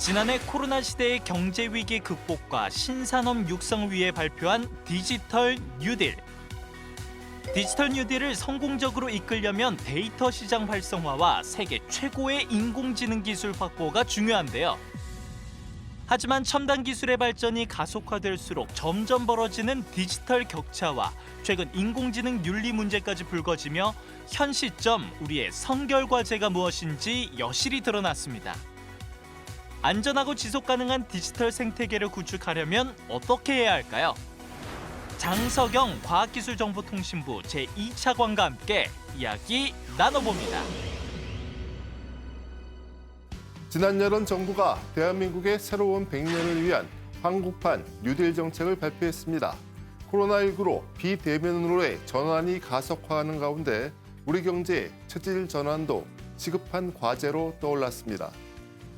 지난해 코로나 시대의 경제 위기 극복과 신산업 육성 위해 발표한 디지털 뉴딜. 디지털 뉴딜을 성공적으로 이끌려면 데이터 시장 활성화와 세계 최고의 인공지능 기술 확보가 중요한데요. 하지만 첨단 기술의 발전이 가속화될수록 점점 벌어지는 디지털 격차와 최근 인공지능 윤리 문제까지 불거지며 현 시점 우리의 선결 과제가 무엇인지 여실히 드러났습니다. 안전하고 지속 가능한 디지털 생태계를 구축하려면 어떻게 해야 할까요? 장석영 과학기술정보통신부 제2차관과 함께 이야기 나눠봅니다. 지난 여름 정부가 대한민국의 새로운 100년을 위한 한국판 뉴딜 정책을 발표했습니다. 코로나19로 비대면으로의 전환이 가속화하는 가운데 우리 경제의 체질 전환도 시급한 과제로 떠올랐습니다.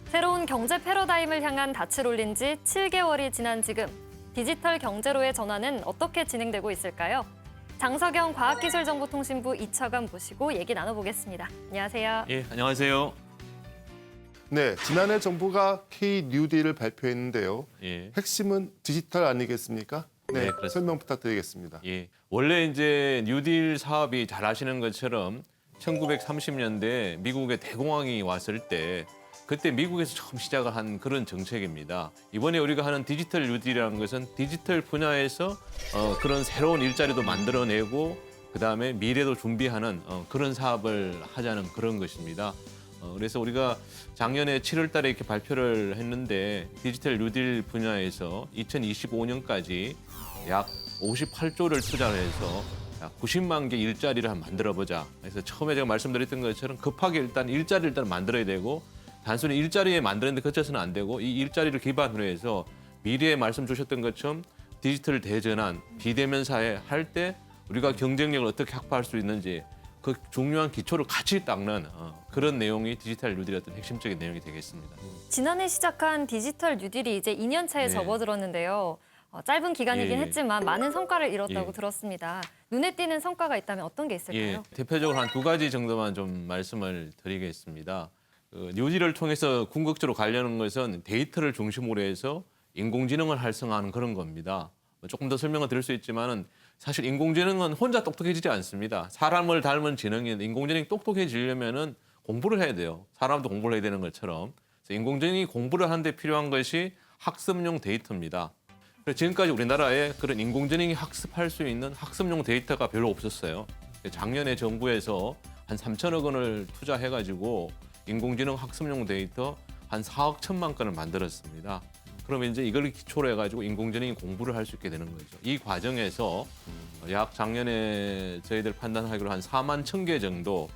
새로운 경제 패러다임을 향한 닻을 올린 지 7개월이 지난 지금 디지털 경제로의 전환은 어떻게 진행되고 있을까요? 장석영 과학기술정보통신부 2차관 모시고 얘기 나눠보겠습니다. 안녕하세요. 예, 안녕하세요. 네, 지난해 정부가 K-뉴딜을 발표했는데요. 예. 핵심은 디지털 아니겠습니까? 네, 네, 그렇습니다. 설명 부탁드리겠습니다. 예. 원래 이제 뉴딜 사업이 잘 아시는 것처럼 1930년대 미국의 대공황이 왔을 때 그때 미국에서 처음 시작을 한 그런 정책입니다. 이번에 우리가 하는 디지털 뉴딜이라는 것은 디지털 분야에서 그런 새로운 일자리도 만들어내고 그다음에 미래도 준비하는 그런 사업을 하자는 그런 것입니다. 그래서 우리가 작년에 7월 달에 이렇게 발표를 했는데 디지털 뉴딜 분야에서 2025년까지 약 58조를 투자를 해서 약 90만 개 일자리를 한번 만들어보자. 그래서 처음에 제가 말씀드렸던 것처럼 급하게 일단 일자리를 일단 만들어야 되고 단순히 일자리에 만드는 데 그쳐서는 안 되고 이 일자리를 기반으로 해서 미래에 말씀 주셨던 것처럼 디지털 대전환, 비대면 사회 할 때 우리가 경쟁력을 어떻게 확보할 수 있는지 그 중요한 기초를 같이 닦는 그런 내용이 디지털 뉴딜의 어떤 핵심적인 내용이 되겠습니다. 지난해 시작한 디지털 뉴딜이 이제 2년 차에 네. 접어들었는데요. 짧은 기간이긴 예. 했지만 많은 성과를 이뤘다고 예. 들었습니다. 눈에 띄는 성과가 있다면 어떤 게 있을까요? 예, 대표적으로 한 두 가지 정도만 좀 말씀을 드리겠습니다. 뉴딜을 통해서 궁극적으로 가려는 것은 데이터를 중심으로 해서 인공지능을 활성화하는 그런 겁니다. 조금 더 설명을 드릴 수 있지만은 사실 인공지능은 혼자 똑똑해지지 않습니다. 사람을 닮은 지능인데 인공지능이 똑똑해지려면은 공부를 해야 돼요. 사람도 공부를 해야 되는 것처럼. 그래서 인공지능이 공부를 하는데 필요한 것이 학습용 데이터입니다. 그래서 지금까지 우리나라에 그런 인공지능이 학습할 수 있는 학습용 데이터가 별로 없었어요. 작년에 정부에서 한 3천억 원을 투자해가지고 인공지능 학습용 데이터 한 4억 1천만 건을 만들었습니다. 그러면 이제 이걸 기초로 해가지고 인공지능이 공부를 할 수 있게 되는 거죠. 이 과정에서 약 작년에 저희들 판단하기로 한 4만 1,000개 정도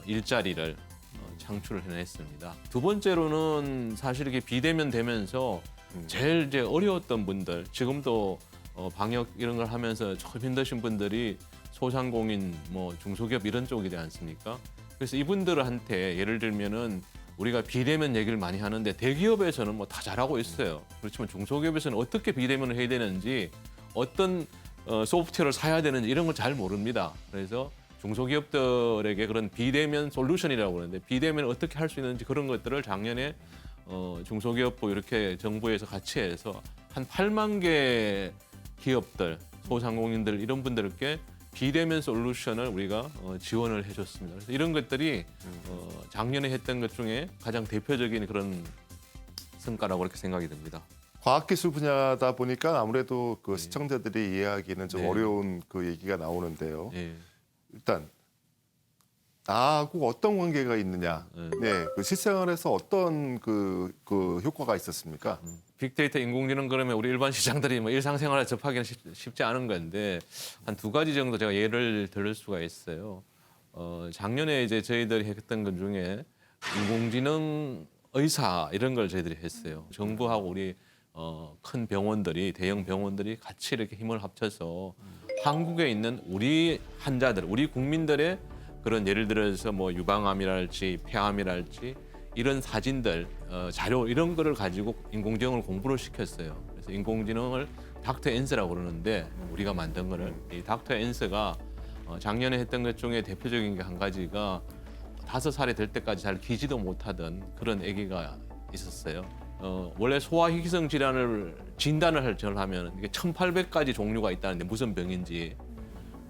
일자리를 창출을 해냈습니다. 두 번째로는 사실 이렇게 비대면 되면서 제일 이제 어려웠던 분들, 지금도 방역 이런 걸 하면서 조금 힘드신 분들이 소상공인, 뭐 중소기업 이런 쪽이지 않습니까? 그래서 이분들한테 예를 들면은 우리가 비대면 얘기를 많이 하는데 대기업에서는 뭐 다 잘하고 있어요. 그렇지만 중소기업에서는 어떻게 비대면을 해야 되는지 어떤 소프트웨어를 사야 되는지 이런 걸 잘 모릅니다. 그래서 중소기업들에게 그런 비대면 솔루션이라고 그러는데 비대면을 어떻게 할 수 있는지 그런 것들을 작년에 중소기업부 이렇게 정부에서 같이 해서 한 8만 개 기업들, 소상공인들 이런 분들께 비대면 솔루션을 우리가 지원을 해줬습니다. 그래서 이런 것들이 작년에 했던 것 중에 가장 대표적인 그런 성과라고 그렇게 생각이 듭니다. 과학기술 분야다 보니까 아무래도 그 시청자들이 이해하기는 좀 네. 어려운 그 얘기가 나오는데요. 예. 일단 나하고 어떤 관계가 있느냐, 네, 그 실생활에서 어떤 그 효과가 있었습니까? 빅데이터 인공지능 그러면 우리 일반 시장들이 뭐 일상생활에 접하기는 쉽지 않은 건데 한 두 가지 정도 제가 예를 들을 수가 있어요. 작년에 이제 저희들이 했던 것 중에 인공지능 의사 이런 걸 저희들이 했어요. 정부하고 우리 큰 병원들이 대형 병원들이 같이 이렇게 힘을 합쳐서 한국에 있는 우리 환자들, 우리 국민들의 그런 예를 들어서 뭐 유방암이랄지 폐암이랄지 이런 사진들, 자료 이런 거를 가지고 인공지능을 공부를 시켰어요. 그래서 인공지능을 닥터 엔스라고 그러는데 우리가 만든 거를 이 닥터 엔스가 작년에 했던 것 중에 대표적인 게 한 가지가 5살이 될 때까지 잘 기지도 못하던 그런 아기가 있었어요. 원래 소화희귀성 질환을 진단을 하면 이게 1,800가지 종류가 있다는데 무슨 병인지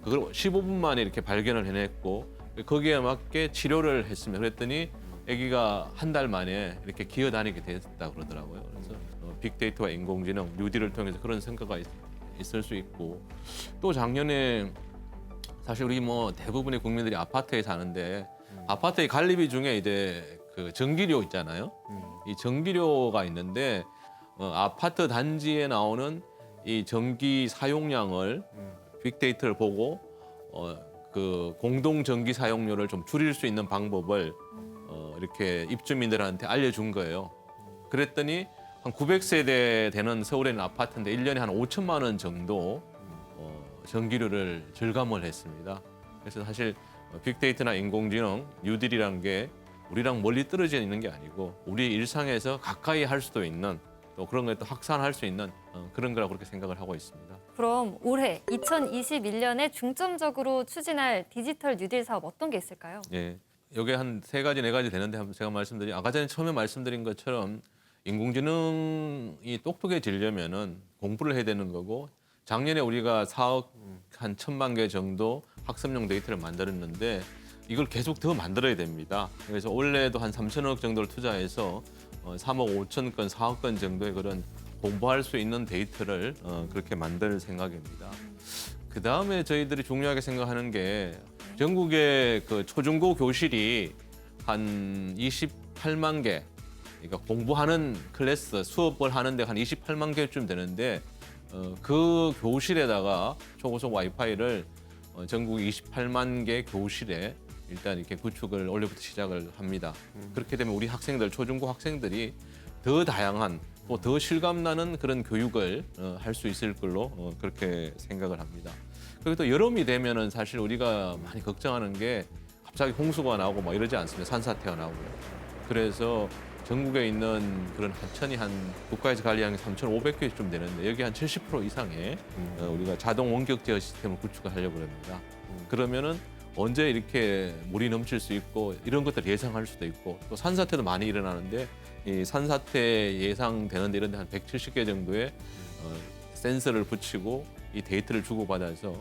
그걸 15분 만에 이렇게 발견을 해냈고 거기에 맞게 치료를 했습니다. 그랬더니 아기가 한 달 만에 이렇게 기어다니게 됐다 그러더라고요. 그래서 빅데이터와 인공지능, 뉴딜을 통해서 그런 성과가 있을 수 있고 또 작년에 사실 우리 뭐 대부분의 국민들이 아파트에 사는데 아파트의 관리비 중에 이제 그 전기료 있잖아요. 이 전기료가 있는데 아파트 단지에 나오는 이 전기 사용량을 빅데이터를 보고 그 공동 전기 사용료를 좀 줄일 수 있는 방법을 이렇게 입주민들한테 알려준 거예요. 그랬더니 한 900세대 되는 서울에 있는 아파트인데 1년에 한 5천만 원 정도 전기료를 절감을 했습니다. 그래서 사실 빅데이터나 인공지능, 뉴딜이라는 게 우리랑 멀리 떨어져 있는 게 아니고 우리 일상에서 가까이 할 수도 있는 또 그런 걸 또 확산할 수 있는 그런 거라고 그렇게 생각을 하고 있습니다. 그럼 올해 2021년에 중점적으로 추진할 디지털 뉴딜 사업 어떤 게 있을까요? 예, 이게 한 3가지, 4가지 되는데 한번 제가 말씀드린 아까 전에 처음에 말씀드린 것처럼 인공지능이 똑똑해지려면은 공부를 해야 되는 거고 작년에 우리가 4억 한 1,000만 개 정도 학습용 데이터를 만들었는데 이걸 계속 더 만들어야 됩니다. 그래서 올해도 한 3천억 정도를 투자해서 3억 5천 건, 4억 건 정도의 그런 공부할 수 있는 데이터를 그렇게 만들 생각입니다. 그 다음에 저희들이 중요하게 생각하는 게 전국의 그 초중고 교실이 한 28만 개, 그러니까 공부하는 클래스, 수업을 하는데 한 28만 개쯤 되는데 그 교실에다가 초고속 와이파이를 전국 28만 개 교실에 일단 이렇게 구축을 올해부터 시작을 합니다. 그렇게 되면 우리 학생들, 초중고 학생들이 더 다양한 또 더 실감나는 그런 교육을 할 수 있을 걸로 그렇게 생각을 합니다. 그리고 또 여름이 되면은 사실 우리가 많이 걱정하는 게 갑자기 홍수가 나오고 막 이러지 않습니까? 산사태가 나오고요. 그래서 전국에 있는 그런 하천이 한 국가에서 관리하는 게 3,500개쯤 되는데 여기 한 70% 이상의 우리가 자동 원격 제어 시스템을 구축을 하려고 합니다. 그러면은 언제 이렇게 물이 넘칠 수 있고 이런 것들 예상할 수도 있고 또 산사태도 많이 일어나는데 이 산사태 예상되는데 이런 데 한 170개 정도의 센서를 붙이고 이 데이터를 주고받아서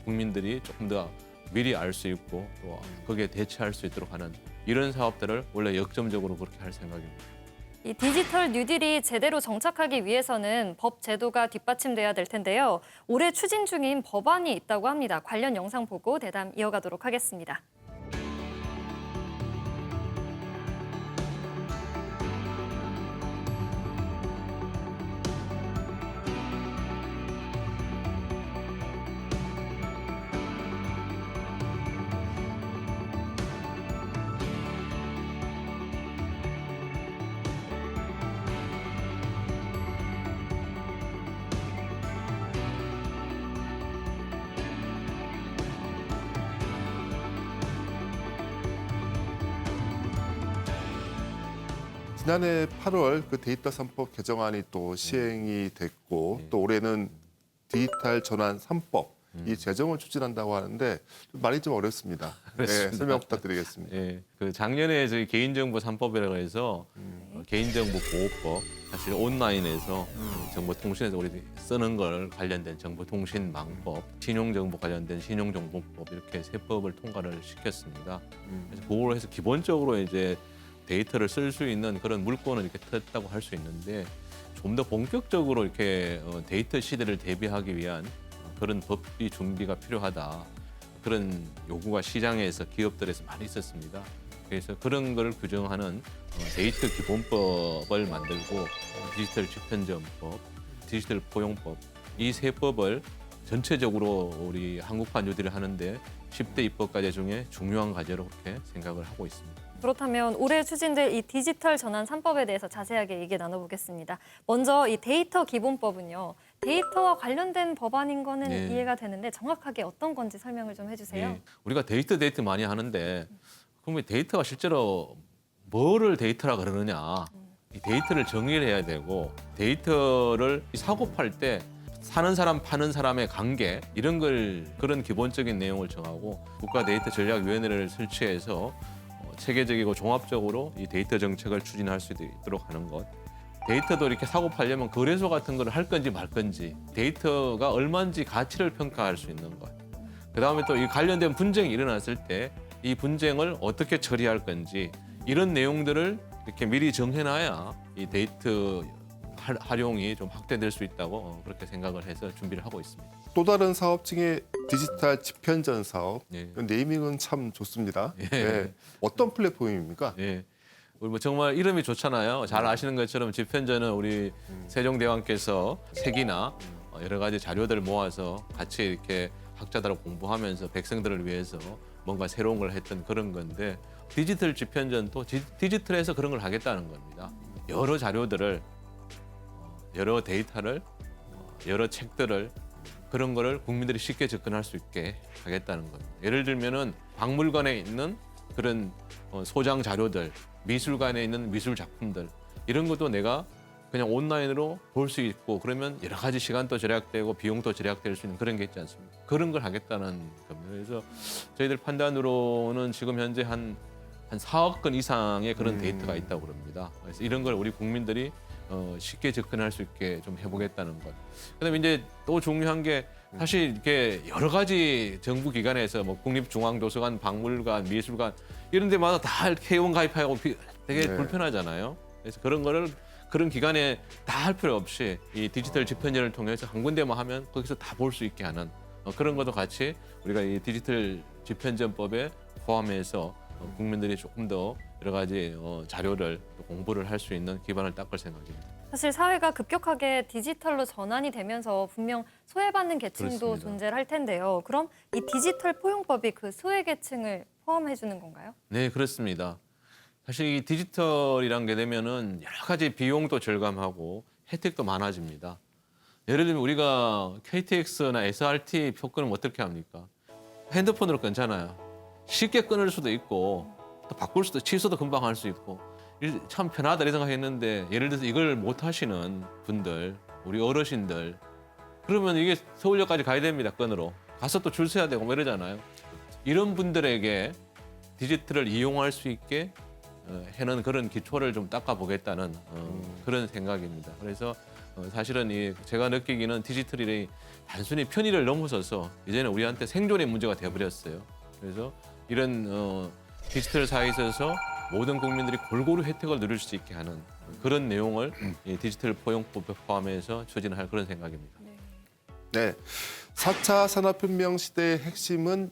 국민들이 조금 더 미리 알 수 있고 또 거기에 대처할 수 있도록 하는 이런 사업들을 원래 역점적으로 그렇게 할 생각입니다. 이 디지털 뉴딜이 제대로 정착하기 위해서는 법 제도가 뒷받침돼야 될 텐데요. 올해 추진 중인 법안이 있다고 합니다. 관련 영상 보고 대담 이어가도록 하겠습니다. 지난해 8월 그 데이터 3법 개정안이 또 시행이 됐고 또 올해는 디지털 전환 3법 이 제정을 추진한다고 하는데 말이 좀 어렵습니다. 네, 설명 부탁드리겠습니다. 예, 그 작년에 저희 개인정보 3법이라고 해서 개인정보 보호법 사실 온라인에서 정보통신에서 우리 쓰는 걸 관련된 정보통신망법, 신용정보 관련된 신용정보법 이렇게 세 법을 통과를 시켰습니다. 그래서 그걸 해서 기본적으로 이제 데이터를 쓸 수 있는 그런 물건을 이렇게 탔다고 할 수 있는데 좀 더 본격적으로 이렇게 데이터 시대를 대비하기 위한 그런 법이 준비가 필요하다. 그런 요구가 시장에서 기업들에서 많이 있었습니다. 그래서 그런 걸 규정하는 데이터 기본법을 만들고 디지털 집현점법, 디지털 포용법 이 세 법을 전체적으로 우리 한국판 뉴딜을 하는데 10대 입법 과제 중에 중요한 과제로 그렇게 생각을 하고 있습니다. 그렇다면 올해 추진될 이 디지털 전환 3법에 대해서 자세하게 얘기 나눠보겠습니다. 먼저 이 데이터 기본법은요. 데이터와 관련된 법안인 거는 네. 이해가 되는데 정확하게 어떤 건지 설명을 좀 해주세요. 예, 우리가 데이터 많이 하는데 그러면 데이터가 실제로 뭐를 데이터라 그러느냐 이 데이터를 정의를 해야 되고 데이터를 사고 팔 때 사는 사람 파는 사람의 관계 이런 걸 그런 기본적인 내용을 정하고 국가 데이터 전략위원회를 설치해서 체계적이고 종합적으로 이 데이터 정책을 추진할 수 있도록 하는 것. 데이터도 이렇게 사고 팔려면 거래소 같은 걸 할 건지 말 건지, 데이터가 얼마인지 가치를 평가할 수 있는 것. 그다음에 또 이 관련된 분쟁이 일어났을 때 이 분쟁을 어떻게 처리할 건지 이런 내용들을 이렇게 미리 정해놔야 이 데이터 활용이 좀 확대될 수 있다고 그렇게 생각을 해서 준비를 하고 있습니다. 또 다른 사업 중에 디지털 집현전 사업. 예. 네이밍은 참 좋습니다. 예. 예. 어떤 플랫폼입니까? 예. 우리 뭐 정말 이름이 좋잖아요. 잘 아시는 것처럼 집현전은 우리 세종대왕께서 책이나 여러 가지 자료들을 모아서 같이 이렇게 학자들하고 공부하면서 백성들을 위해서 뭔가 새로운 걸 했던 그런 건데 디지털 집현전도 디지털에서 그런 걸 하겠다는 겁니다. 여러 자료들을 여러 데이터를 여러 책들을 그런 거를 국민들이 쉽게 접근할 수 있게 하겠다는 겁니다. 예를 들면은 박물관에 있는 그런 소장 자료들, 미술관에 있는 미술 작품들 이런 것도 내가 그냥 온라인으로 볼 수 있고 그러면 여러 가지 시간도 절약되고 비용도 절약될 수 있는 그런 게 있지 않습니까? 그런 걸 하겠다는 겁니다. 그래서 저희들 판단으로는 지금 현재 한 4억 건 이상의 그런 데이터가 있다고 그럽니다. 그래서 이런 걸 우리 국민들이 쉽게 접근할 수 있게 좀 해보겠다는 것. 그다음에 이제 또 중요한 게 사실 이렇게 여러 가지 정부 기관에서 뭐 국립중앙도서관, 박물관, 미술관 이런 데마다 다 이렇게 회원 가입하고 되게 네. 불편하잖아요. 그래서 그런 거를 그런 기관에 다 할 필요 없이 이 디지털 집현전을 통해서 한 군데만 하면 거기서 다 볼 수 있게 하는 그런 것도 같이 우리가 이 디지털 집현전법에 포함해서 국민들이 조금 더 여러 가지 자료를 또 공부를 할 수 있는 기반을 닦을 생각입니다. 사실 사회가 급격하게 디지털로 전환이 되면서 분명 소외받는 계층도 그렇습니다. 존재를 할 텐데요. 그럼 이 디지털 포용법이 그 소외 계층을 포함해 주는 건가요? 네, 그렇습니다. 사실 이 디지털이란 게 되면은 여러 가지 비용도 절감하고 혜택도 많아집니다. 예를 들면 우리가 KTX나 SRT 표 끊으면 어떻게 합니까? 핸드폰으로 끊잖아요. 쉽게 끊을 수도 있고 또 바꿀 수도 취소도 금방 할 수 있고 참 편하다 이런 생각했는데 예를 들어서 이걸 못 하시는 분들, 우리 어르신들 그러면 이게 서울역까지 가야 됩니다. 끊으러 가서 또 줄 서야 되고 뭐 이러잖아요. 이런 분들에게 디지털을 이용할 수 있게 해는 그런 기초를 좀 닦아보겠다는 그런 생각입니다. 그래서 사실은 제가 느끼기는 디지털이 단순히 편의를 넘어서서 이제는 우리한테 생존의 문제가 되어버렸어요. 그래서 이런 디지털 사회에 있어서 모든 국민들이 골고루 혜택을 누릴 수 있게 하는 그런 내용을 이 디지털 포용법에 포함해서 추진할 그런 생각입니다. 네. 4차 산업혁명 시대의 핵심은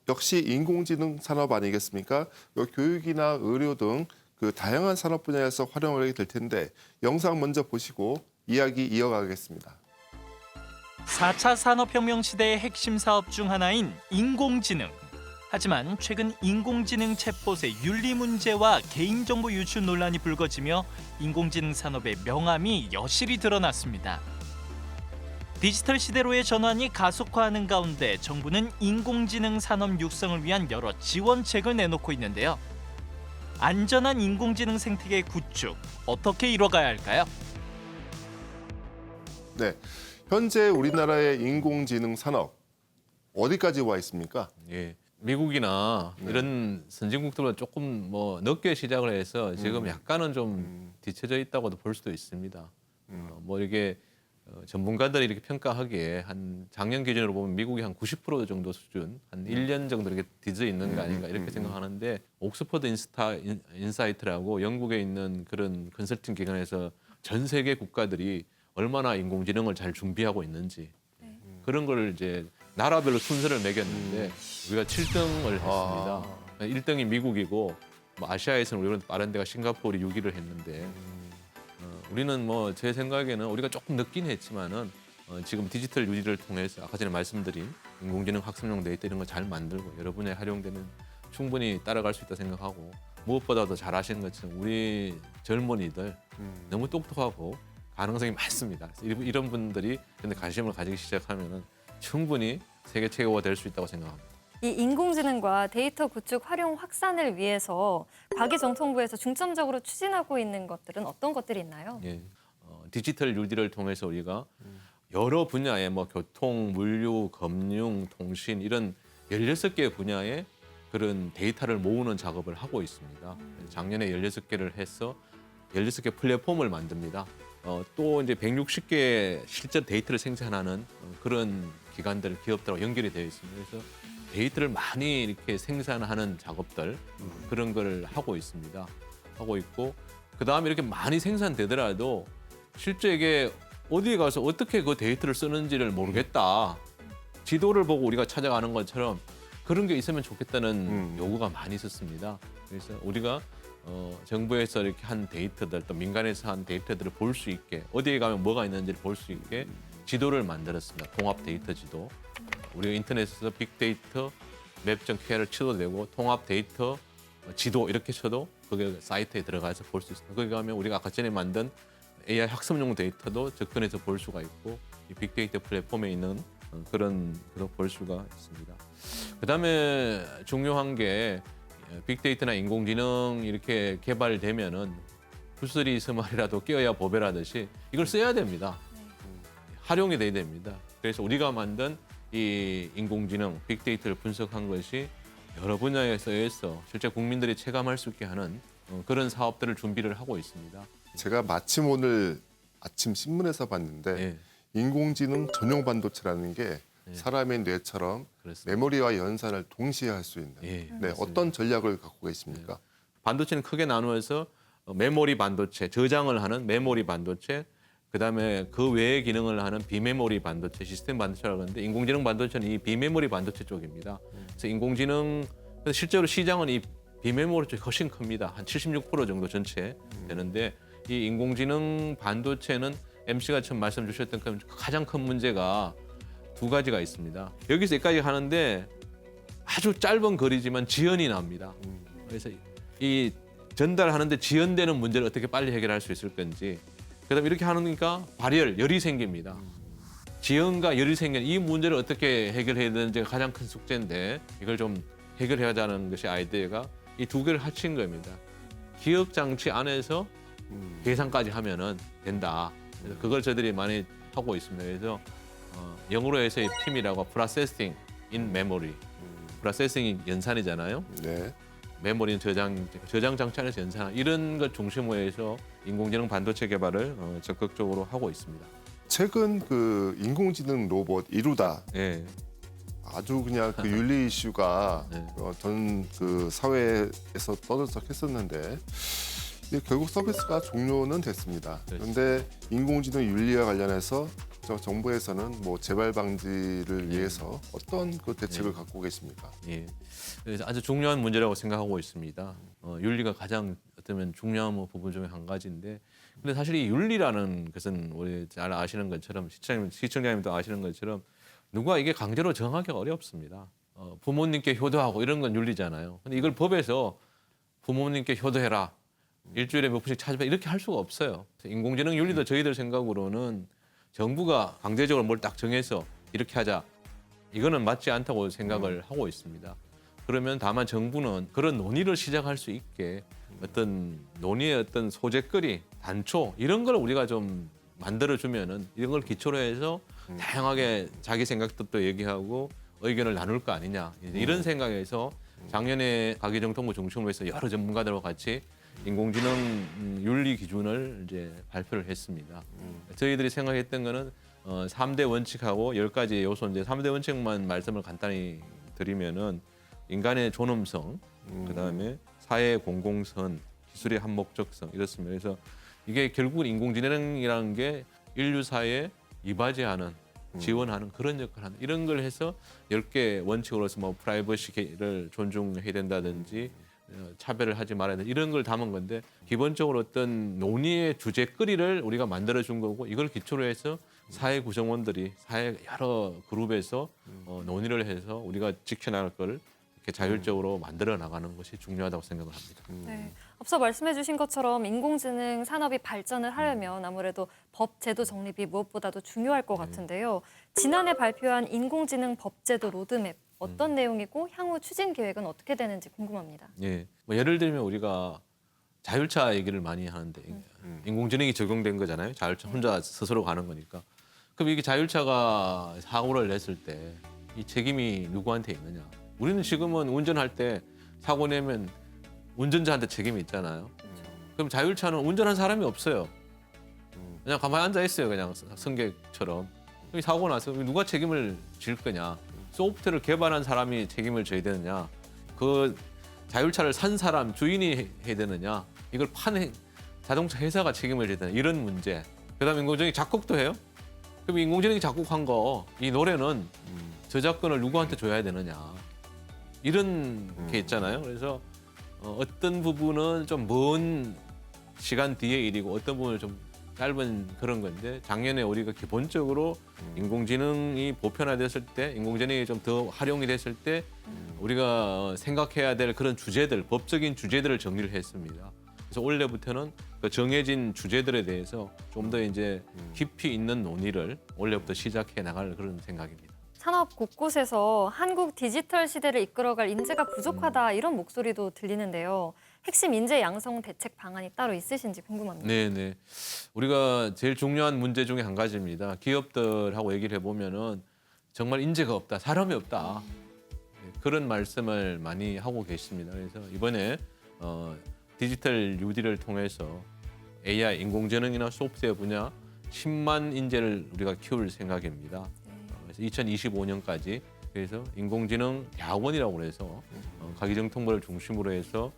역시 인공지능 산업 아니겠습니까? 교육이나 의료 등 그 다양한 산업 분야에서 활용을 하게 될 텐데 영상 먼저 보시고 이야기 이어가겠습니다. 4차 산업혁명 시대의 핵심 사업 중 하나인 인공지능. 하지만 최근 인공지능 챗봇의 윤리 문제와 개인정보 유출 논란이 불거지며 인공지능 산업의 명암이 여실히 드러났습니다. 디지털 시대로의 전환이 가속화하는 가운데 정부는 인공지능 산업 육성을 위한 여러 지원책을 내놓고 있는데요. 안전한 인공지능 생태계 구축, 어떻게 이뤄가야 할까요? 네. 현재 우리나라의 인공지능 산업 어디까지 와 있습니까? 예. 미국이나 이런 선진국들보다 조금 뭐 늦게 시작을 해서 지금 약간은 좀 뒤처져 있다고도 볼 수도 있습니다. 뭐 이게 전문가들이 이렇게 평가하기에 한 작년 기준으로 보면 미국이 한 90% 정도 수준, 한 1년 정도 이렇게 뒤져 있는 거 아닌가 이렇게 생각하는데 옥스퍼드 인사이트라고 영국에 있는 그런 컨설팅 기관에서 전 세계 국가들이 얼마나 인공지능을 잘 준비하고 있는지 그런 걸 이제 나라별로 순서를 매겼는데 우리가 7등을 했습니다. 1등이 미국이고 뭐 아시아에서는 우리는 빠른 데가 싱가포르이 6위를 했는데 우리는 뭐 제 생각에는 우리가 조금 늦긴 했지만은 지금 디지털 유지를 통해서 아까 전에 말씀드린 인공지능 학습용 데이터 이런 거 잘 만들고 여러 분야에 활용되는 충분히 따라갈 수 있다 생각하고 무엇보다도 잘 아시는 것처럼 우리 젊은이들 너무 똑똑하고 가능성이 많습니다. 그래서 이런 분들이 근데 관심을 가지기 시작하면은 충분히 세계 최고가 될 수 있다고 생각합니다. 이 인공지능과 데이터 구축 활용 확산을 위해서 과기정통부에서 중점적으로 추진하고 있는 것들은 어떤 것들이 있나요? 예, 디지털 뉴딜을 통해서 우리가 여러 분야에 뭐 교통, 물류, 금융, 통신 이런 16개 분야에 그런 데이터를 모으는 작업을 하고 있습니다. 작년에 16개를 해서 16개 플랫폼을 만듭니다. 또 이제 160개 실제 데이터를 생산하는 그런 기관들, 기업들하고 연결이 되어 있습니다. 그래서 데이터를 많이 이렇게 생산하는 작업들 그런 걸 하고 있습니다. 하고 있고 그다음에 이렇게 많이 생산되더라도 실제 이게 어디에 가서 어떻게 그 데이터를 쓰는지를 모르겠다. 지도를 보고 우리가 찾아가는 것처럼 그런 게 있으면 좋겠다는 요구가 많이 있었습니다. 그래서 우리가 정부에서 이렇게 한 데이터들 또 민간에서 한 데이터들을 볼 수 있게 어디에 가면 뭐가 있는지를 볼 수 있게 지도를 만들었습니다. 통합 데이터 지도. 우리가 인터넷에서 빅데이터 맵.kr을 쳐도 되고 통합 데이터 지도 이렇게 쳐도 거기 사이트에 들어가서 볼 수 있습니다. 거기 가면 우리가 아까 전에 만든 AI 학습용 데이터도 접근해서 볼 수가 있고 이 빅데이터 플랫폼에 있는 그런 볼 수가 있습니다. 그다음에 중요한 게 빅데이터나 인공지능 이렇게 개발되면은 구슬이 스말이라도 끼어야 보배라듯이 이걸 써야 됩니다. 활용이 돼야 됩니다. 그래서 우리가 만든 이 인공지능 빅데이터를 분석한 것이 여러 분야에서 실제 국민들이 체감할 수 있게 하는 그런 사업들을 준비를 하고 있습니다. 제가 마침 오늘 아침 신문에서 봤는데 예, 인공지능 전용 반도체라는 게 네. 사람의 뇌처럼 그렇습니다. 메모리와 연산을 동시에 할 수 있는 예, 네, 어떤 전략을 갖고 계십니까? 반도체는 크게 나누어서 메모리 반도체, 저장을 하는 메모리 반도체, 그다음에 그 외의 기능을 하는 비메모리 반도체, 시스템 반도체라고 하는데 인공지능 반도체는 이 비메모리 반도체 쪽입니다. 그래서 인공지능 실제로 시장은 이 비메모리 쪽이 훨씬 큽니다. 한 76% 정도 전체 되는데 이 인공지능 반도체는 MC가 처음 말씀 주셨던 그 가장 큰 문제가 두 가지가 있습니다. 여기서 여기까지 하는데 아주 짧은 거리지만 지연이 납니다. 그래서 이 전달하는데 지연되는 문제를 어떻게 빨리 해결할 수 있을 건지 그다음에 이렇게 하니까 발열, 열이 생깁니다. 지연과 열이 생기는 이 문제를 어떻게 해결해야 되는지가 가장 큰 숙제인데 이걸 좀 해결해야하는 것이 아이디어가 이 두 개를 합친 겁니다. 기억 장치 안에서 계산까지 하면은 된다. 그래서 그걸 저희들이 많이 하고 있습니다. 그래서 영어로 해서 이 PIM이라고 Processing in Memory. 프로세싱이 연산이잖아요. 네. 메모리는 저장 장치 안에서 연산 이런 것 중심으로 해서 인공지능 반도체 개발을 적극적으로 하고 있습니다. 최근 그 인공지능 로봇 이루다 예. 아주 그냥 그 윤리 이슈가 네. 전 그 사회에서 떠들썩했었는데 이제 결국 서비스가 종료는 됐습니다. 그런데 인공지능 윤리와 관련해서 저 정부에서는 뭐 재발 방지를 위해서 어떤 그 대책을 갖고 계십니까? 예. 그래서 아주 중요한 문제라고 생각하고 있습니다. 윤리가 가장 어쩌면 중요한 부분 중에 한 가지인데, 근데 사실 이 윤리라는 것은 우리 잘 아시는 것처럼 시청자님도 아시는 것처럼 누가 이게 강제로 정하기 어렵습니다. 부모님께 효도하고 이런 건 윤리잖아요. 근데 이걸 법에서 부모님께 효도해라, 일주일에 몇 분씩 찾아봐 이렇게 할 수가 없어요. 인공지능 윤리도 저희들 생각으로는 정부가 강제적으로 뭘 딱 정해서 이렇게 하자, 이거는 맞지 않다고 생각을 하고 있습니다. 그러면 다만 정부는 그런 논의를 시작할 수 있게 어떤 논의의 어떤 소재거리, 단초 이런 걸 우리가 좀 만들어주면은 이런 걸 기초로 해서 다양하게 자기 생각도 또 얘기하고 의견을 나눌 거 아니냐, 이런 생각에서 작년에 가기정통부 중심으로 해서 여러 전문가들과 같이 인공지능 윤리 기준을 이제 발표를 했습니다. 저희들이 생각했던 거는 3대 원칙하고 10가지 요소인데 3대 원칙만 말씀을 간단히 드리면은 인간의 존엄성, 그다음에 사회의 공공성, 기술의 한목적성 이렇습니다. 그래서 이게 결국은 인공지능이라는 게 인류 사회에 이바지하는, 지원하는 그런 역할을 하는, 이런 걸 해서 10개 원칙으로서 뭐 프라이버시를 존중해야 된다든지 차별을 하지 말아야 된다, 이런 걸 담은 건데 기본적으로 어떤 논의의 주제거리를 우리가 만들어준 거고, 이걸 기초로 해서 사회 구성원들이 사회 여러 그룹에서 논의를 해서 우리가 지켜나갈 걸 이렇게 자율적으로 만들어 나가는 것이 중요하다고 생각을 합니다. 네. 앞서 말씀해 주신 것처럼 인공지능 산업이 발전을 하려면 아무래도 법 제도 정립이 무엇보다도 중요할 것 같은데요. 지난해 발표한 인공지능 법제도 로드맵 어떤 내용이고 향후 추진 계획은 어떻게 되는지 궁금합니다. 예, 뭐 예를 들면 우리가 자율차 얘기를 많이 하는데 인공지능이 적용된 거잖아요. 자율차 혼자 스스로 가는 거니까. 그럼 이게 자율차가 사고를 냈을 때 이 책임이 누구한테 있느냐? 우리는 지금은 운전할 때 사고 내면 운전자한테 책임이 있잖아요. 그럼 자율차는 운전한 사람이 없어요. 그냥 가만히 앉아 있어요. 그냥 승객처럼. 여기 사고 나서 누가 책임을 질 거냐? 소프트웨어를 개발한 사람이 책임을 져야 되느냐? 그 자율차를 산 사람 주인이 해야 되느냐? 이걸 판 자동차 회사가 책임을 져야 되느냐? 이런 문제. 그다음에 인공지능이 작곡도 해요. 그럼 인공지능이 작곡한 거 이 노래는 저작권을 누구한테 줘야 되느냐? 이런 게 있잖아요. 그래서 어떤 부분은 좀 먼 시간 뒤의 일이고 어떤 부분은 좀 짧은 그런 건데 작년에 우리가 기본적으로 인공지능이 보편화됐을 때 인공지능이 좀 더 활용이 됐을 때 우리가 생각해야 될 그런 주제들, 법적인 주제들을 정리를 했습니다. 그래서 올해부터는 그 정해진 주제들에 대해서 좀 더 이제 깊이 있는 논의를 올해부터 시작해 나갈 그런 생각입니다. 산업 곳곳에서 한국 디지털 시대를 이끌어갈 인재가 부족하다 이런 목소리도 들리는데요. 핵심 인재 양성 대책 방안이 따로 있으신지 궁금합니다. 네네. 우리가 제일 중요한 문제 중에 한 가지입니다. 기업들하고 얘기를 해보면은 정말 인재가 없다, 사람이 없다. 그런 말씀을 많이 하고 계십니다. 그래서 이번에 디지털 뉴딜을 통해서 AI, 인공지능이나 소프트웨어 분야 10만 인재를 우리가 키울 생각입니다. 그래서 2025년까지 그래서 인공지능 대학원이라고 해서 가기정통부를 중심으로 해서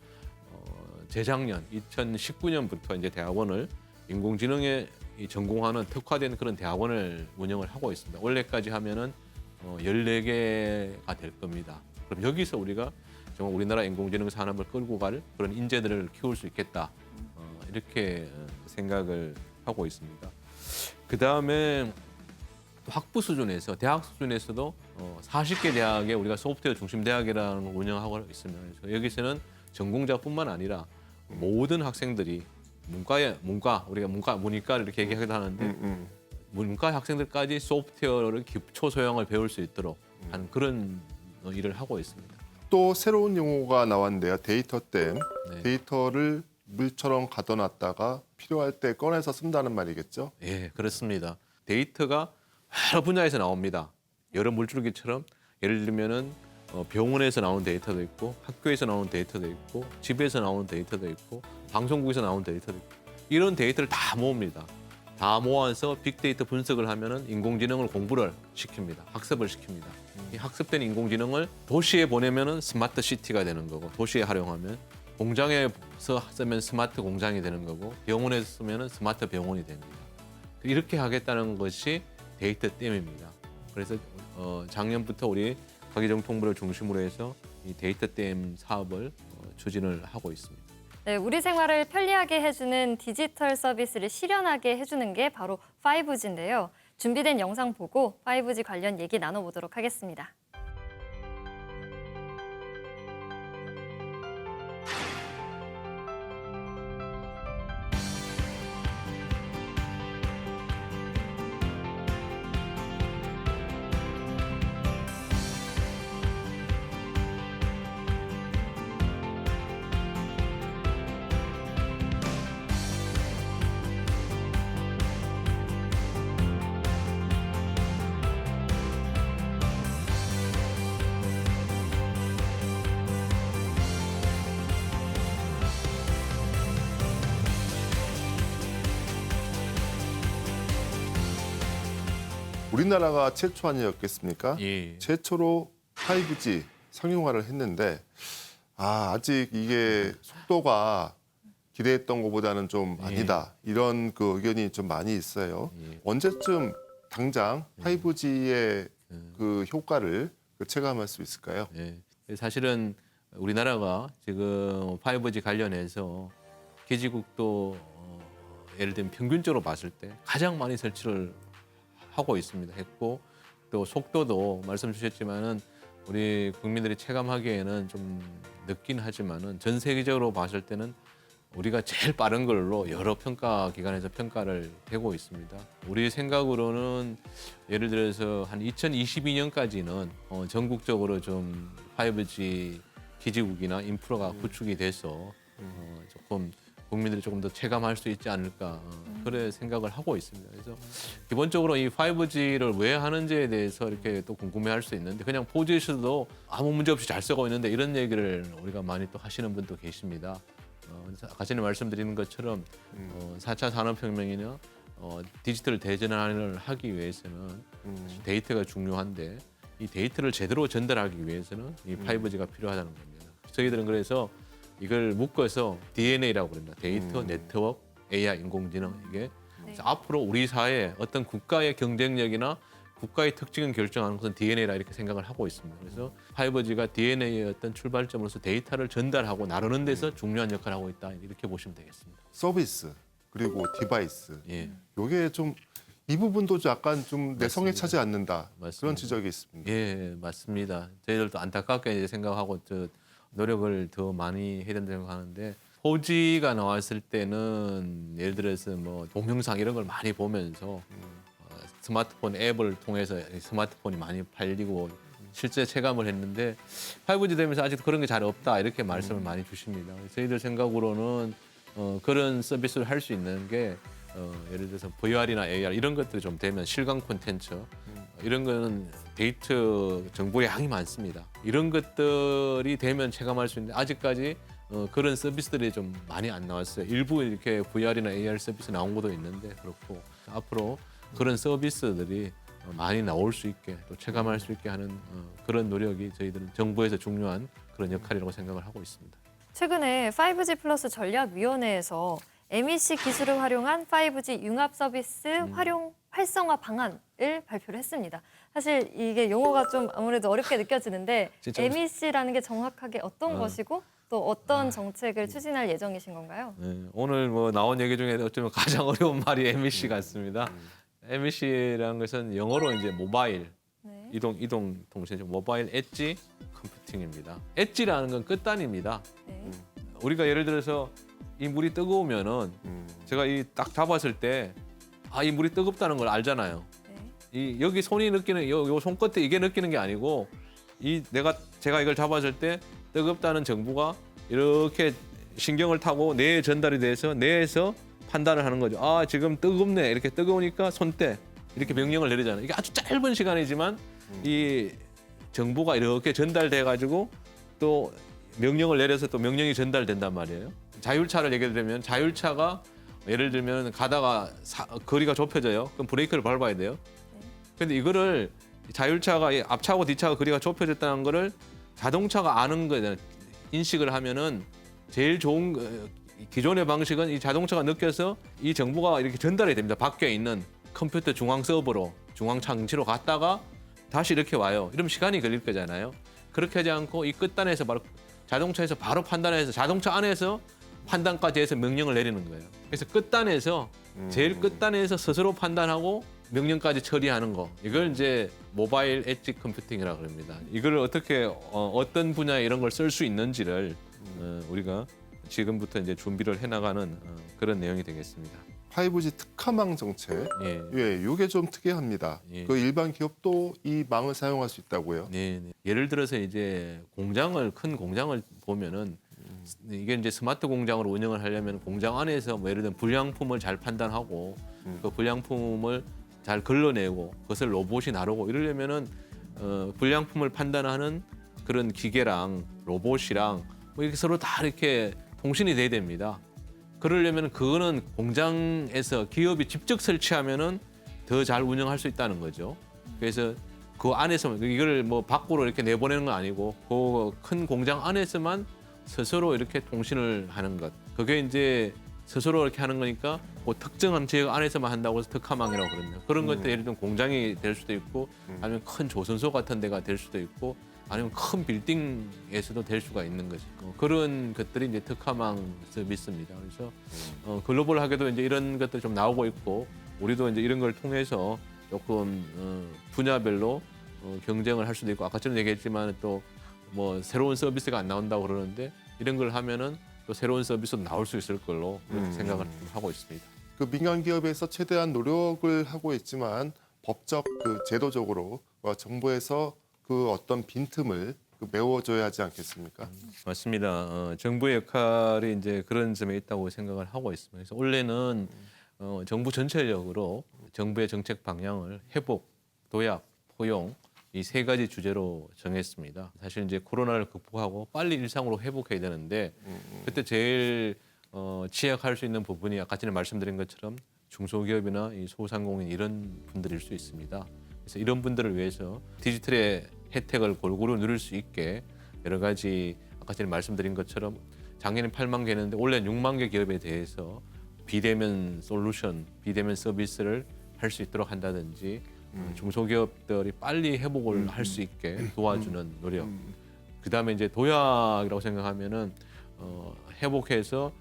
재작년 2019년부터 이제 대학원을 인공지능에 전공하는 특화된 그런 대학원을 운영을 하고 있습니다. 올해까지 하면은 14개가 될 겁니다. 그럼 여기서 우리가 정말 우리나라 인공지능 산업을 끌고 갈 그런 인재들을 키울 수 있겠다. 이렇게 생각을 하고 있습니다. 그 다음에 학부 수준에서 대학 수준에서도 40개 대학에 우리가 소프트웨어 중심 대학이라는 걸 운영하고 있습니다. 그래서 여기서는 전공자뿐만 아니라 모든 학생들이 우리가 문과를 이렇게 얘기하기도 하는데 문과 학생들까지 소프트웨어를 기초 소양을 배울 수 있도록 하는 그런 일을 하고 있습니다. 또 새로운 용어가 나왔는데요. 데이터댐. 네. 데이터를 물처럼 가둬놨다가 필요할 때 꺼내서 쓴다는 말이겠죠? 예, 그렇습니다. 데이터가 여러 분야에서 나옵니다. 여러 물줄기처럼 예를 들면은 병원에서 나오는 데이터도 있고 학교에서 나오는 데이터도 있고 집에서 나오는 데이터도 있고 방송국에서 나오는 데이터도 있고 이런 데이터를 다 모읍니다. 다 모아서 빅데이터 분석을 하면은 인공지능을 공부를 시킵니다. 학습을 시킵니다. 이 학습된 인공지능을 도시에 보내면은 스마트 시티가 되는 거고 도시에 활용하면 공장에서 쓰면 스마트 공장이 되는 거고 병원에서 쓰면은 스마트 병원이 됩니다. 이렇게 하겠다는 것이 데이터댐입니다. 그래서 작년부터 우리 가기정통부를 중심으로 해서 이 데이터댐 사업을 추진을 하고 있습니다. 네, 우리 생활을 편리하게 해주는 디지털 서비스를 실현하게 해주는 게 바로 5G인데요. 준비된 영상 보고 5G 관련 얘기 나눠보도록 하겠습니다. 우리나라가 최초 아니었겠습니까? 예. 최초로 5G 상용화를 했는데 아직 이게 속도가 기대했던 것보다는 좀 아니다. 이런 그 의견이 좀 많이 있어요. 예. 언제쯤 당장 5G의 그 효과를 체감할 수 있을까요? 예. 사실은 우리나라가 지금 5G 관련해서 기지국도 예를 들면 평균적으로 봤을 때 가장 많이 설치를 하고 있습니다. 했고 또 속도도 말씀 주셨지만은 우리 국민들이 체감하기에는 좀 늦긴 하지만은 전 세계적으로 봤을 때는 우리가 제일 빠른 걸로 여러 평가 기관에서 평가를 되고 있습니다. 우리 생각으로는 예를 들어서 한 2022년까지는 전국적으로 좀 5G 기지국이나 인프라가 구축이 돼서 조금 국민들이 조금 더 체감할 수 있지 않을까 그래 생각을 하고 있습니다. 그래서 기본적으로 이 5G를 왜 하는지에 대해서 이렇게 또 궁금해할 수 있는데 그냥 4G에서도 아무 문제 없이 잘 쓰고 있는데 이런 얘기를 우리가 많이 또 하시는 분도 계십니다. 아까 전에 말씀드리는 것처럼 4차 산업혁명이나 디지털 대전환을 하기 위해서는 데이터가 중요한데 이 데이터를 제대로 전달하기 위해서는 이 5G가 필요하다는 겁니다. 저희들은 그래서 이걸 묶어서 DNA라고 그럽니다. 데이터, 네트워크, AI, 인공지능 이게 그래서 앞으로 우리 사회에 어떤 국가의 경쟁력이나 국가의 특징을 결정하는 것은 DNA라 이렇게 생각을 하고 있습니다. 그래서 5G가 DNA의 어떤 출발점으로서 데이터를 전달하고 나누는 데서 중요한 역할을 하고 있다 이렇게 보시면 되겠습니다. 서비스 그리고 디바이스 예, 요게 좀 이 부분도 약간 좀 내성에 맞습니다. 차지 않는다 맞습니다. 그런 지적이 있습니다. 예, 맞습니다. 저희들도 안타깝게 이제 생각하고 노력을 더 많이 해야 된다고 생각하는데 4G가 나왔을 때는 예를 들어서 뭐 동영상 이런 걸 많이 보면서 스마트폰 앱을 통해서 스마트폰이 많이 팔리고 실제 체감을 했는데 5G 되면서 아직도 그런 게 잘 없다 이렇게 말씀을 많이 주십니다. 저희들 생각으로는 그런 서비스를 할 수 있는 게 예를 들어서 VR이나 AR 이런 것들이 좀 되면 실감 콘텐츠 이런 거는 데이터 정보의 양이 많습니다. 이런 것들이 되면 체감할 수 있는데 아직까지 그런 서비스들이 좀 많이 안 나왔어요. 일부 이렇게 VR이나 AR 서비스 나온 것도 있는데 그렇고 앞으로 그런 서비스들이 많이 나올 수 있게 또 체감할 수 있게 하는 그런 노력이 저희들은 정부에서 중요한 그런 역할이라고 생각을 하고 있습니다. 최근에 5G 플러스 전략위원회에서 MEC 기술을 활용한 5G 융합 서비스 활성화 방안을 발표를 했습니다. 사실 이게 용어가 좀 아무래도 어렵게 느껴지는데 진짜 MEC라는 게 정확하게 어떤 것이고 또 어떤 정책을 추진할 예정이신 건가요? 네, 오늘 뭐 나온 얘기 중에 어쩌면 가장 어려운 말이 MEC 같습니다. MEC라는 것은 영어로 이제 모바일 네. 이동 통신 모바일 엣지 컴퓨팅입니다. 엣지라는 건 끝단입니다. 네. 우리가 예를 들어서 이 물이 뜨거우면은 제가 이 딱 잡았을 때 이 물이 뜨겁다는 걸 알잖아요. 네. 이 여기 손이 느끼는 요 손끝에 이게 느끼는 게 아니고 제가 이걸 잡았을 때 뜨겁다는 정보가 이렇게 신경을 타고 뇌에 전달이 돼서 뇌에서 판단을 하는 거죠. 지금 뜨겁네. 이렇게 뜨거우니까 손대. 이렇게 명령을 내리잖아요. 이게 아주 짧은 시간이지만 이 정보가 이렇게 전달돼 가지고 또 명령을 내려서 또 명령이 전달된단 말이에요. 자율차를 얘기를 들면 자율차가 예를 들면 가다가 거리가 좁혀져요. 그럼 브레이크를 밟아야 돼요. 근데 이거를 자율차가 앞차하고 뒤차가 거리가 좁혀졌다는 거를 자동차가 아는 거잖아요. 인식을 하면은 제일 좋은 기존의 방식은 이 자동차가 느껴서 이 정보가 이렇게 전달이 됩니다. 밖에 있는 컴퓨터 중앙 서버로 중앙 장치로 갔다가 다시 이렇게 와요. 이러면 시간이 걸릴 거잖아요. 그렇게 하지 않고 이 끝단에서 바로 자동차에서 바로 판단해서 자동차 안에서 판단까지 해서 명령을 내리는 거예요. 그래서 끝단에서 제일 끝단에서 스스로 판단하고 명령까지 처리하는 거. 이걸 이제 모바일 엣지 컴퓨팅이라고 합니다. 이걸 어떻게 어떤 분야에 이런 걸 쓸 수 있는지를 우리가 지금부터 이제 준비를 해나가는 그런 내용이 되겠습니다. 5G 특화망 정책 예. 이게 좀 특이합니다. 예. 그 일반 기업도 이 망을 사용할 수 있다고요. 네. 예를 들어서 이제 큰 공장을 보면은 이게 이제 스마트 공장으로 운영을 하려면 공장 안에서 뭐 예를 들면 불량품을 잘 판단하고 그 불량품을 잘 걸러내고 그것을 로봇이 나르고 이러려면은 불량품을 판단하는 그런 기계랑 로봇이랑 뭐 이렇게 서로 다 이렇게 통신이 돼야 됩니다. 그러려면 그거는 공장에서 기업이 직접 설치하면은 더 잘 운영할 수 있다는 거죠. 그래서 그 안에서 이걸 뭐 밖으로 이렇게 내보내는 건 아니고 그 큰 공장 안에서만 스스로 이렇게 통신을 하는 것. 그게 이제 스스로 이렇게 하는 거니까 그 특정한 지역 안에서만 한다고 해서 특화망이라고 그럽니다. 그런 것들 예를 들면 공장이 될 수도 있고 아니면 큰 조선소 같은 데가 될 수도 있고 아니면 큰 빌딩에서도 될 수가 있는 거죠. 그런 것들이 이제 특화망 서비스입니다. 그래서 글로벌하게도 이제 이런 것들이 좀 나오고 있고 우리도 이제 이런 걸 통해서 조금 분야별로 경쟁을 할 수도 있고 아까 전에 얘기했지만 또 뭐 새로운 서비스가 안 나온다고 그러는데 이런 걸 하면은 또 새로운 서비스도 나올 수 있을 걸로 그렇게 생각을 하고 있습니다. 그 민간 기업에서 최대한 노력을 하고 있지만 법적 그 제도적으로 정부에서 그 어떤 빈틈을 메워줘야 하지 않겠습니까? 맞습니다. 정부의 역할이 이제 그런 점에 있다고 생각을 하고 있습니다. 그래서 원래는 정부 전체적으로 정부의 정책 방향을 회복, 도약, 포용 이 세 가지 주제로 정했습니다. 사실 이제 코로나를 극복하고 빨리 일상으로 회복해야 되는데 그때 제일 취약할 수 있는 부분이 아까 전에 말씀드린 것처럼 중소기업이나 이 소상공인 이런 분들일 수 있습니다. 그래서 이런 분들을 위해서 디지털의 혜택을 골고루 누릴 수 있게 여러 가지 아까 전에 말씀드린 것처럼 작년에 8만 개였는데 올해는 6만 개 기업에 대해서 비대면 솔루션, 비대면 서비스를 할 수 있도록 한다든지 중소기업들이 빨리 회복을 할 수 있게 도와주는 노력. 그다음에 이제 도약이라고 생각하면은 회복해서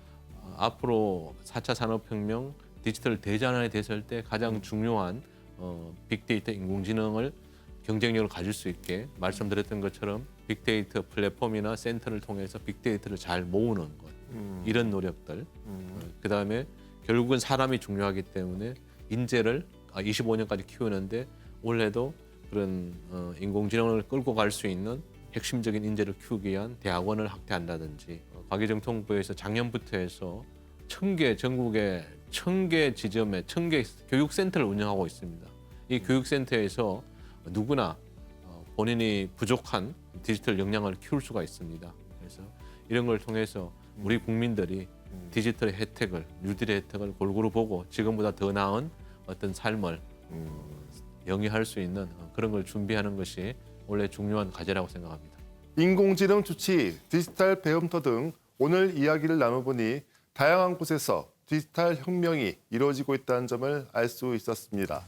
앞으로 4차 산업혁명 디지털 대전환이 됐을 때 가장 중요한 빅데이터 인공지능을 경쟁력을 가질 수 있게 말씀드렸던 것처럼 빅데이터 플랫폼이나 센터를 통해서 빅데이터를 잘 모으는 것 이런 노력들 그다음에 결국은 사람이 중요하기 때문에 인재를 25년까지 키우는데 올해도 그런 인공지능을 끌고 갈 수 있는 핵심적인 인재를 키우기 위한 대학원을 확대한다든지 과기정통부에서 작년부터 해서 1000개 전국에 1000개 지점에 1000개 교육센터를 운영하고 있습니다. 이 교육센터에서 누구나 본인이 부족한 디지털 역량을 키울 수가 있습니다. 그래서 이런 걸 통해서 우리 국민들이 디지털의 혜택을, 뉴딜의 혜택을 골고루 보고 지금보다 더 나은 어떤 삶을 영위할 수 있는 그런 걸 준비하는 것이 원래 중요한 과제라고 생각합니다. 인공지능 주치, 디지털 배움터 등 오늘 이야기를 나눠보니 다양한 곳에서 디지털 혁명이 이루어지고 있다는 점을 알 수 있었습니다.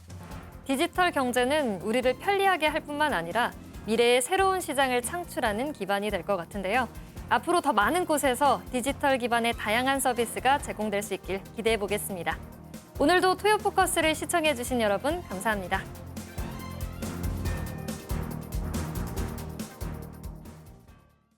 디지털 경제는 우리를 편리하게 할 뿐만 아니라 미래의 새로운 시장을 창출하는 기반이 될 것 같은데요. 앞으로 더 많은 곳에서 디지털 기반의 다양한 서비스가 제공될 수 있길 기대해 보겠습니다. 오늘도 토요 포커스를 시청해 주신 여러분 감사합니다.